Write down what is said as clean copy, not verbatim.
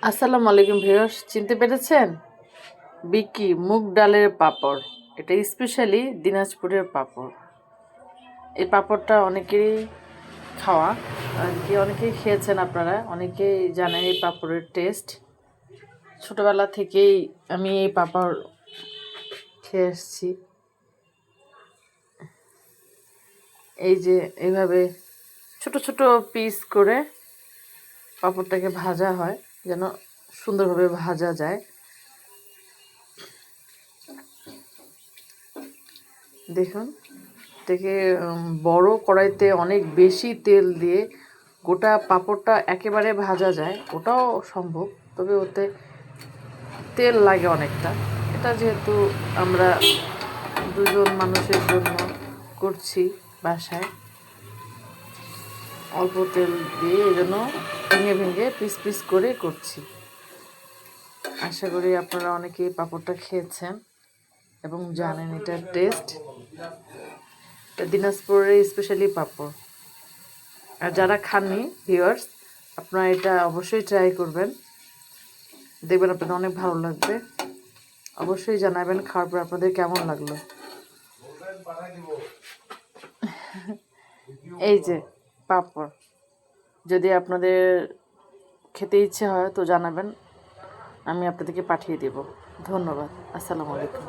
আসসালামু আলাইকুম ভিউয়ার্স, চিনতে পেরেছেন? বিকি মুগ ডালের পাঁপড়। এটা স্পেশালি দিনাজপুরের পাঁপড়। এই পাঁপড়টা অনেকেরই খাওয়া, আর কি অনেকেই খেয়েছেন, আপনারা অনেকেই জানেন এই পাঁপড়ের টেস্ট। ছোটবেলা থেকেই আমি এই পাঁপড় খেয়ে এসেছি। এই যে এইভাবে ছোট ছোট পিস করে পাঁপড়টাকে ভাজা হয়, যেন সুন্দরভাবে ভাজা যায়। দেখুন, থেকে বড় কড়াইতে অনেক বেশি তেল দিয়ে গোটা পাঁপড়টা একেবারে ভাজা যায়, ওটাও সম্ভব, তবে ওতে তেল লাগে অনেকটা। এটা যেহেতু আমরা দুজন মানুষের জন্য করছি বাসায়, অল্প তেল দিয়ে এই জন্য ভেঙে ভেঙে পিস পিস করে করছি। আশা করি আপনারা অনেকেই পাঁপড়টা খেয়েছেন এবং জানেন এটার টেস্ট। এটা দিনাজপুরের স্পেশালি পাঁপড়। আর যারা খাননি ভিউয়ার্স, আপনারা এটা অবশ্যই ট্রাই করবেন, দেখবেন আপনাদের অনেক ভালো লাগবে। অবশ্যই জানাবেন খাওয়ার পর আপনাদের কেমন লাগলো। এই যে পাঁপড়, যদি আপনাদের খেতে ইচ্ছে হয় তো জানাবেন, আমি আপনাদেরকে পাঠিয়ে দেব। ধন্যবাদ। আসসালামু আলাইকুম।